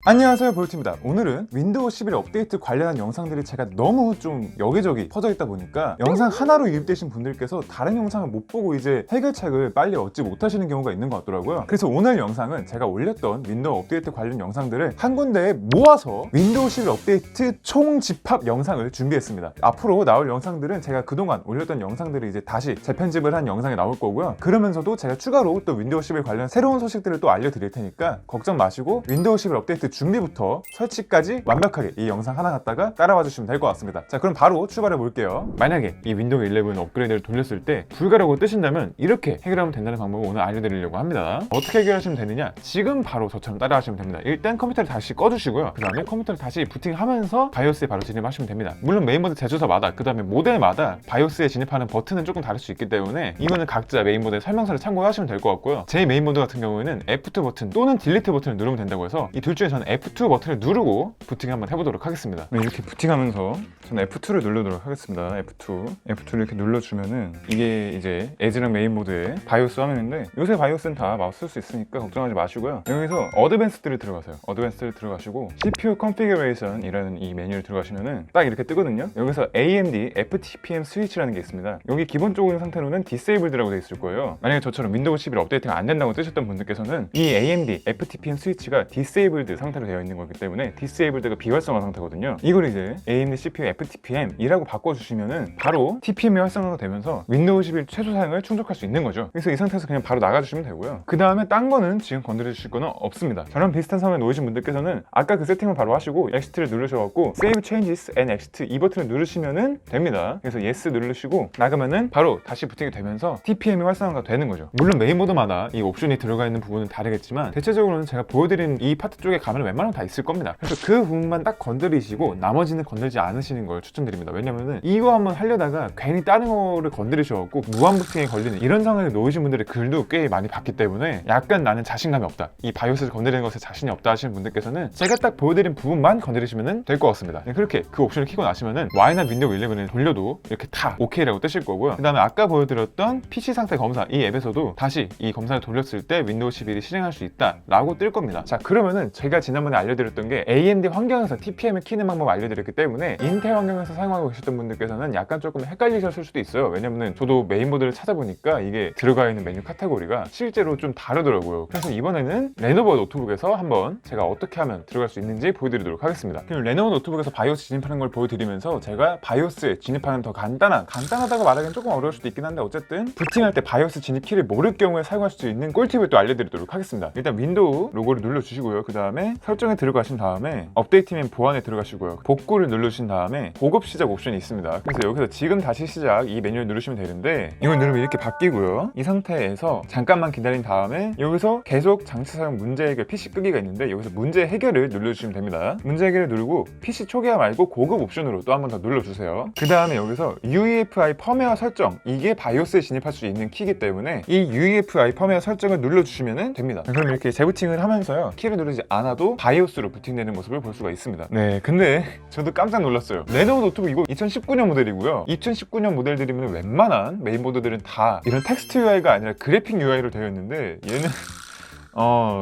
안녕하세요, 볼트입니다. 오늘은 윈도우 11 업데이트 관련한 영상들이 제가 너무 좀 여기저기 퍼져 있다 보니까 영상 하나로 유입되신 분들께서 다른 영상을 못 보고 이제 해결책을 빨리 얻지 못하시는 경우가 있는 것 같더라고요. 그래서 오늘 영상은 제가 올렸던 윈도우 업데이트 관련 영상들을 한 군데에 모아서 윈도우 11 업데이트 총 집합 영상을 준비했습니다. 앞으로 나올 영상들은 제가 그동안 올렸던 영상들을 이제 다시 재편집을 한 영상이 나올 거고요. 그러면서도 제가 추가로 또 윈도우 11 관련 새로운 소식들을 또 알려드릴 테니까 걱정 마시고 윈도우 11 업데이트 준비부터 설치까지 완벽하게 이 영상 하나 갖다가 따라와 주시면 될 것 같습니다. 자, 그럼 바로 출발해 볼게요. 만약에 이 윈도우 11 업그레이드를 돌렸을 때 불가라고 뜨신다면 이렇게 해결하면 된다는 방법을 오늘 알려드리려고 합니다. 어떻게 해결하시면 되느냐? 지금 바로 저처럼 따라하시면 됩니다. 일단 컴퓨터를 다시 꺼주시고요. 그 다음에 컴퓨터를 다시 부팅하면서 바이오스에 바로 진입하시면 됩니다. 물론 메인보드 제조사마다 그 다음에 모델마다 바이오스에 진입하는 버튼은 조금 다를 수 있기 때문에 이거는 각자 메인보드의 설명서를 참고하시면 될 것 같고요. 제 메인보드 같은 경우에는 F2 버튼 또는 딜리트 버튼을 누르면 된다고 해서 이 둘 중에 저는 F2 버튼을 누르고 부팅 한번 해보도록 하겠습니다. 네, 이렇게 부팅하면서 저는 F2를 누르도록 하겠습니다. F2를 이렇게 눌러주면은 이게 이제 에즈랑 메인보드의 바이오스 화면인데 요새 바이오스는 다 마우스 쓸 수 있으니까 걱정하지 마시고요. 여기서 어드밴스드를 들어가세요. 어드밴스드를 들어가시고 CPU Configuration이라는 이 메뉴를 들어가시면은 딱 이렇게 뜨거든요. 여기서 AMD FTPM 스위치라는 게 있습니다. 여기 기본적인 상태로는 Disabled라고 되어 있을 거예요. 만약에 저처럼 윈도우 11 업데이트가 안 된다고 뜨셨던 분들께서는 이 AMD FTPM 스위치가 Disabled 상태로 되어 있는 거기 때문에 Disabled가 비활성화 상태거든요. 이걸 이제 AMD CPU FTPM이라고 바꿔주시면은 바로 TPM이 활성화가 되면서 윈도우 11 최소 사양을 충족할 수 있는 거죠. 그래서 이 상태에서 그냥 바로 나가주시면 되고요. 그 다음에 딴 거는 지금 건드려 주실 거는 없습니다. 저랑 비슷한 상황에 놓이신 분들께서는 아까 그 세팅을 바로 하시고 X를 누르셔갖고 Save Changes and X 이 버튼을 누르시면은 됩니다. 그래서 Yes 누르시고 나가면은 바로 다시 부팅이 되면서 TPM이 활성화가 되는 거죠. 물론 메인보드마다 이 옵션이 들어가 있는 부분은 다르겠지만 대체적으로는 제가 보여드린 이 파트 쪽에 가면 웬만하면 다 있을 겁니다. 그래서 그 부분만 딱 건드리시고 나머지는 건들지 않으시는 걸 추천드립니다. 왜냐면은 이거 한번 하려다가 괜히 다른 거를 건드리셔갖고 무한부팅에 걸리는 이런 상황에 놓이신 분들의 글도 꽤 많이 봤기 때문에 약간 나는 자신감이 없다, 이 바이오스를 건드리는 것에 자신이 없다 하시는 분들께서는 제가 딱 보여드린 부분만 건드리시면 될 것 같습니다. 그렇게 그 옵션을 켜고 나시면은 Y나 윈도우 11을 돌려도 이렇게 다 OK라고 뜨실 거고요. 그 다음에 아까 보여드렸던 PC 상태 검사 이 앱에서도 다시 이 검사를 돌렸을 때 윈도우 11이 실행할 수 있다 라고 뜰 겁니다. 자, 그러면은 제가 지난번에 알려드렸던 게 AMD 환경에서 TPM을 키는 방법 알려드렸기 때문에 인텔 환경에서 사용하고 계셨던 분들께서는 약간 조금 헷갈리셨을 수도 있어요. 왜냐면은 저도 메인보드를 찾아보니까 이게 들어가 있는 메뉴 카테고리가 실제로 좀 다르더라고요. 그래서 이번에는 레노버 노트북에서 한번 제가 어떻게 하면 들어갈 수 있는지 보여드리도록 하겠습니다. 그럼 레노버 노트북에서 바이오스 진입하는 걸 보여드리면서 제가 바이오스에 진입하는 더 간단하다고 말하기는 조금 어려울 수도 있긴 한데 어쨌든 부팅할 때 바이오스 진입 키를 모를 경우에 사용할 수 있는 꿀팁을 또 알려드리도록 하겠습니다. 일단 윈도우 로고를 눌러주시고요. 그 다음에 설정에 들어가신 다음에 업데이트맨 보안에 들어가시고요. 복구를 누르신 다음에 보급 시작 옵션이 있습니다. 그래서 여기서 지금 다시 시작 이 메뉴를 누르시면 되는데 이걸 누르면 이렇게 바뀌고요. 이 상태에서 잠깐만 기다린 다음에 여기서 계속 장치 사용 문제 해결 PC 끄기가 있는데 여기서 문제 해결을 눌러주시면 됩니다. 문제 해결을 누르고 PC 초기화 말고 고급 옵션으로 또 한 번 더 눌러주세요. 그 다음에 여기서 UEFI 펌웨어 설정, 이게 바이오스에 진입할 수 있는 키이기 때문에 이 UEFI 펌웨어 설정을 눌러주시면 됩니다. 그럼 이렇게 재부팅을 하면서요, 키를 누르지 않아도 바이오스로 부팅되는 모습을 볼 수가 있습니다. 네, 근데 저도 깜짝 놀랐어요. 레노버 노트북 이거 2019년 모델이고요. 2019년 모델들이면 웬만한 메인보드들은 다 이런 텍스트 UI가 아니라 그래픽 UI로 되어 있는데 얘는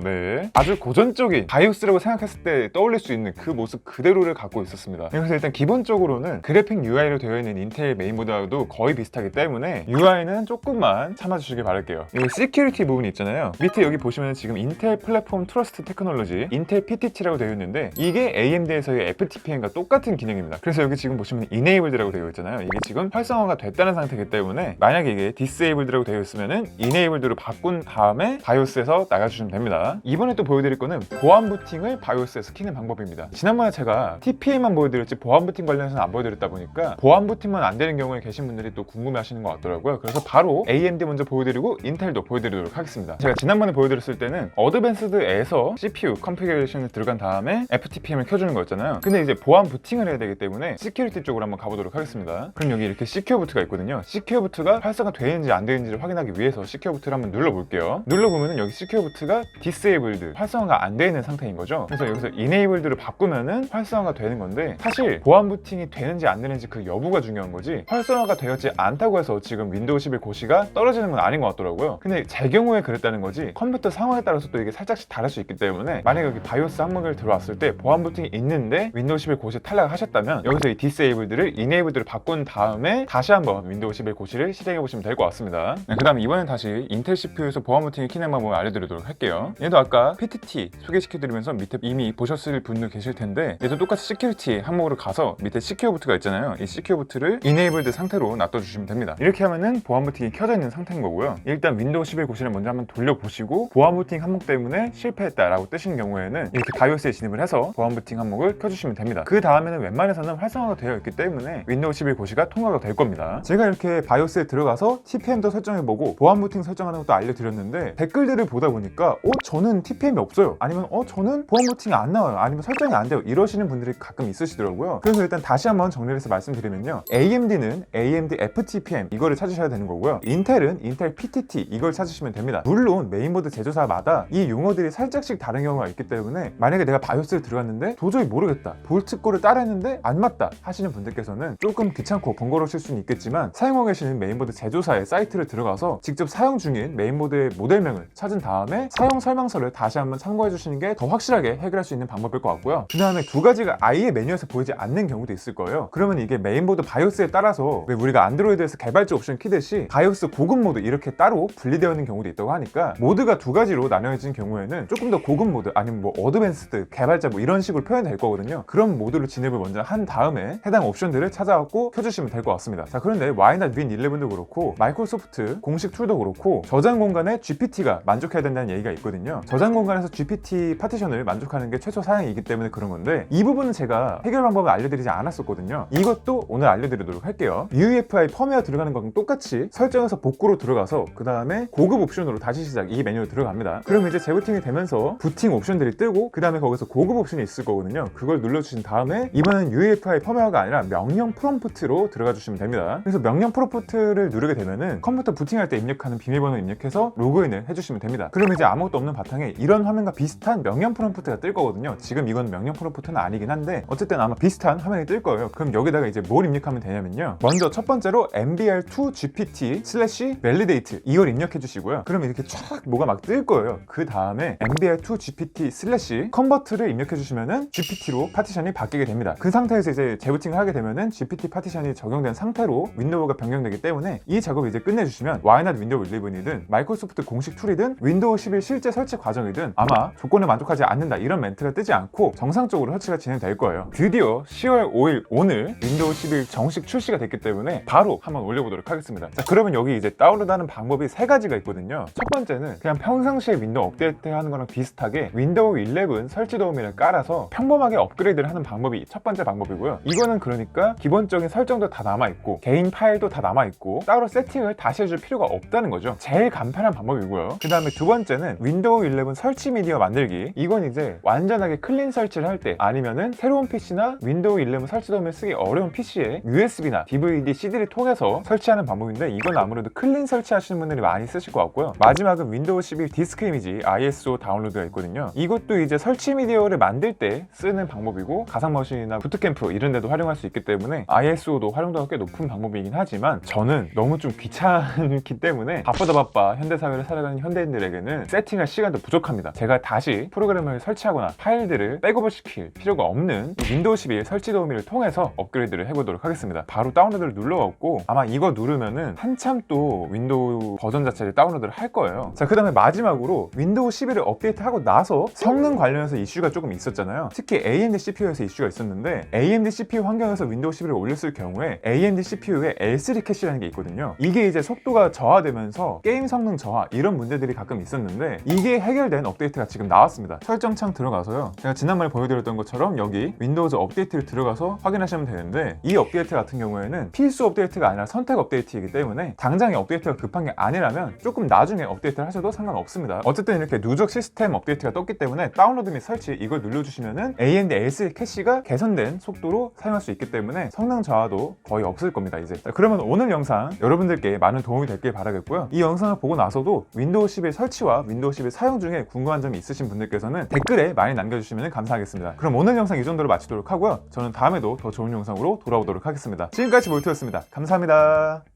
네. 아주 고전적인 바이오스라고 생각했을 때 떠올릴 수 있는 그 모습 그대로를 갖고 있었습니다. 그래서 일단 기본적으로는 그래픽 UI로 되어 있는 인텔 메인보드와도 거의 비슷하기 때문에 UI는 조금만 참아주시길 바랄게요. 이 시큐리티 부분이 있잖아요. 밑에 여기 보시면 지금 인텔 플랫폼 트러스트 테크놀로지, 인텔 PTT라고 되어 있는데 이게 AMD에서의 FTPM과 똑같은 기능입니다. 그래서 여기 지금 보시면 Enabled라고 되어 있잖아요. 이게 지금 활성화가 됐다는 상태이기 때문에 만약에 이게 Disabled라고 되어 있으면은 Enabled로 바꾼 다음에 바이오스에서 나가주시면 됩니다. 이번에 또 보여드릴 거는 보안 부팅을 바이오스에서 키는 방법입니다. 지난번에 제가 TPM만 보여드렸지 보안 부팅 관련해서는 안 보여드렸다 보니까 보안 부팅만 안 되는 경우에 계신 분들이 또 궁금해 하시는 것 같더라고요. 그래서 바로 AMD 먼저 보여드리고 인텔도 보여드리도록 하겠습니다. 제가 지난번에 보여드렸을 때는 어드밴스드에서 CPU 컨피그레이션을 들어간 다음에 FTPM을 켜주는 거였잖아요. 근데 이제 보안 부팅을 해야 되기 때문에 시큐리티 쪽으로 한번 가보도록 하겠습니다. 그럼 여기 이렇게 시큐어 부트가 있거든요. 시큐어 부트가 활성화 되는지 안 되는지를 확인하기 위해서 시큐어 부트를 한번 눌러볼게요. 눌러보면은 여기 시큐어 부트 업데이트가 디세이블드, 활성화가 안 되어 있는 상태인 거죠. 그래서 여기서 이네이블드로 바꾸면은 활성화가 되는 건데, 사실 보안 부팅이 되는지 안 되는지 그 여부가 중요한 거지, 활성화가 되었지 않다고 해서 지금 윈도우 11 고시가 떨어지는 건 아닌 것 같더라고요. 근데 제 경우에 그랬다는 거지, 컴퓨터 상황에 따라서 또 이게 살짝씩 다를 수 있기 때문에 만약에 여기 바이오스 항목을 들어왔을 때 보안 부팅이 있는데 윈도우 11 고시 탈락을 하셨다면 여기서 이 디세이블드를 이네이블드로 바꾼 다음에 다시 한번 윈도우 11 고시를 실행해 보시면 될 것 같습니다. 그 다음 이번엔 다시 인텔 CPU에서 보안 부팅이 키는 방법을 알려드리도록 할게요. 얘도 아까 PTT 소개시켜드리면서 밑에 이미 보셨을 분들 계실 텐데, 얘도 똑같이 시큐리티 항목으로 가서 밑에 시큐어 부트가 있잖아요. 이 시큐어 부트를 이네이블드 상태로 놔둬주시면 됩니다. 이렇게 하면은 보안 부팅이 켜져 있는 상태인 거고요. 일단 윈도우 11 고시를 먼저 한번 돌려보시고 보안 부팅 항목 때문에 실패했다라고 뜨신 경우에는 이렇게 바이오스에 진입을 해서 보안 부팅 항목을 켜주시면 됩니다. 그 다음에는 웬만해서는 활성화가 되어 있기 때문에 윈도우 11 고시가 통과가 될 겁니다. 제가 이렇게 바이오스에 들어가서 TPM도 설정해보고 보안 부팅 설정하는 것도 알려드렸는데, 댓글들을 보다 보니까 저는 TPM이 없어요, 아니면 저는 보안 부팅이 안 나와요, 아니면 설정이 안 돼요, 이러시는 분들이 가끔 있으시더라고요. 그래서 일단 다시 한번 정리를 해서 말씀드리면요, AMD는 AMD FTPM 이거를 찾으셔야 되는 거고요, 인텔은 인텔 PTT 이걸 찾으시면 됩니다. 물론 메인보드 제조사마다 이 용어들이 살짝씩 다른 경우가 있기 때문에 만약에 내가 바이오스를 들어갔는데 도저히 모르겠다, 볼트 거를 따라했는데 안 맞다 하시는 분들께서는 조금 귀찮고 번거로우실 수는 있겠지만, 사용하고 계시는 메인보드 제조사의 사이트를 들어가서 직접 사용 중인 메인보드의 모델명을 찾은 다음에 사용 설명서를 다시 한번 참고해 주시는 게 더 확실하게 해결할 수 있는 방법일 것 같고요. 그 다음에 두 가지가 아예 메뉴에서 보이지 않는 경우도 있을 거예요. 그러면 이게 메인보드 바이오스에 따라서 왜 우리가 안드로이드에서 개발자 옵션 키듯이 바이오스 고급 모드 이렇게 따로 분리되어 있는 경우도 있다고 하니까, 모드가 두 가지로 나뉘어진 경우에는 조금 더 고급 모드 아니면 뭐 어드밴스드 개발자 뭐 이런 식으로 표현될 거거든요. 그런 모드로 진입을 먼저 한 다음에 해당 옵션들을 찾아갖고 켜주시면 될 것 같습니다. 자, 그런데 Y나 Win 11도 그렇고 마이크로소프트 공식 툴도 그렇고 저장 공간에 GPT가 만족해야 된다는 얘기가 있거든요. 저장 공간에서 GPT 파티션을 만족하는 게 최소 사양이기 때문에 그런 건데, 이 부분은 제가 해결 방법을 알려드리지 않았었거든요. 이것도 오늘 알려드리도록 할게요. UEFI 펌웨어 들어가는 거랑 똑같이 설정에서 복구로 들어가서 그 다음에 고급 옵션으로 다시 시작, 이 메뉴로 들어갑니다. 그럼 이제 재부팅이 되면서 부팅 옵션들이 뜨고 그 다음에 거기서 고급 옵션이 있을 거거든요. 그걸 눌러주신 다음에 이번엔 UEFI 펌웨어가 아니라 명령 프롬프트로 들어가 주시면 됩니다. 그래서 명령 프롬프트를 누르게 되면은 컴퓨터 부팅할 때 입력하는 비밀번호 입력해서 로그인을 해주시면 됩니다. 그럼 이제 아무것도 없는 바탕에 이런 화면과 비슷한 명령 프롬프트가 뜰 거거든요. 지금 이건 명령 프롬프트는 아니긴 한데 어쨌든 아마 비슷한 화면이 뜰 거예요. 그럼 여기다가 이제 뭘 입력하면 되냐면요, 먼저 첫 번째로 mbr2gpt/validate 이걸 입력해 주시고요. 그러면 이렇게 쫙 뭐가 막 뜰 거예요. 그 다음에 mbr2gpt/convert를 입력해 주시면은 GPT로 파티션이 바뀌게 됩니다. 그 상태에서 이제 재부팅을 하게 되면은 GPT 파티션이 적용된 상태로 윈도우가 변경되기 때문에 이 작업을 이제 끝내주시면 Y나 윈도우 11이든 마이크로소프트 공식 툴이든 윈도우 11 실제 설치 과정이든 아마 조건에 만족하지 않는다 이런 멘트가 뜨지 않고 정상적으로 설치가 진행될 거예요. 드디어 10월 5일 오늘 윈도우 11 정식 출시가 됐기 때문에 바로 한번 올려보도록 하겠습니다. 자, 그러면 여기 이제 다운로드하는 방법이 세 가지가 있거든요. 첫 번째는 그냥 평상시에 윈도우 업데이트 하는 거랑 비슷하게 윈도우 11 설치 도우미를 깔아서 평범하게 업그레이드를 하는 방법이 첫 번째 방법이고요. 이거는 그러니까 기본적인 설정도 다 남아있고 개인 파일도 다 남아있고 따로 세팅을 다시 해줄 필요가 없다는 거죠. 제일 간편한 방법이고요. 그 다음에 두 번째는 윈도우 11 설치 미디어 만들기. 이건 이제 완전하게 클린 설치를 할 때 아니면은 새로운 PC나 윈도우 11 설치 도우미를 쓰기 어려운 PC에 USB나 DVD, CD를 통해서 설치하는 방법인데, 이건 아무래도 클린 설치하시는 분들이 많이 쓰실 것 같고요. 마지막은 윈도우 11 디스크 이미지 ISO 다운로드가 있거든요. 이것도 이제 설치 미디어를 만들 때 쓰는 방법이고 가상머신이나 부트캠프 이런 데도 활용할 수 있기 때문에 ISO도 활용도가 꽤 높은 방법이긴 하지만 저는 너무 좀 귀찮기 때문에 바빠 현대사회를 살아가는 현대인들에게는 세팅할 시간도 부족합니다. 제가 다시 프로그램을 설치하거나 파일들을 백업을 시킬 필요가 없는 윈도우 11 설치 도우미를 통해서 업그레이드를 해보도록 하겠습니다. 바로 다운로드를 눌러갖고 아마 이거 누르면은 한참 또 윈도우 버전 자체를 다운로드를 할 거예요. 자, 그 다음에 마지막으로 윈도우 11을 업데이트하고 나서 성능 관련해서 이슈가 조금 있었잖아요. 특히 AMD CPU에서 이슈가 있었는데, AMD CPU 환경에서 윈도우 11을 올렸을 경우에 AMD CPU에 L3 캐시라는 게 있거든요. 이게 이제 속도가 저하되면서 게임 성능 저하 이런 문제들이 가끔 있었는데, 이게 해결된 업데이트가 지금 나왔습니다. 설정창 들어가서요, 제가 지난번에 보여드렸던 것처럼 여기 윈도우즈 업데이트를 들어가서 확인하시면 되는데, 이 업데이트 같은 경우에는 필수 업데이트가 아니라 선택 업데이트이기 때문에 당장에 업데이트가 급한 게 아니라면 조금 나중에 업데이트를 하셔도 상관없습니다. 어쨌든 이렇게 누적 시스템 업데이트가 떴기 때문에 다운로드 및 설치 이걸 눌러주시면은 AMD L3 캐시가 개선된 속도로 사용할 수 있기 때문에 성능 저하도 거의 없을 겁니다. 이제 자, 그러면 오늘 영상 여러분들께 많은 도움이 됐길 바라겠고요. 이 영상을 보고 나서도 윈도우 11 설치와 윈도우 11 사용 중에 궁금한 점이 있으신 분들께서는 댓글에 많이 남겨주시면 감사하겠습니다. 그럼 오늘 영상 이 정도로 마치도록 하고요. 저는 다음에도 더 좋은 영상으로 돌아오도록 하겠습니다. 지금까지 몰토였습니다. 감사합니다.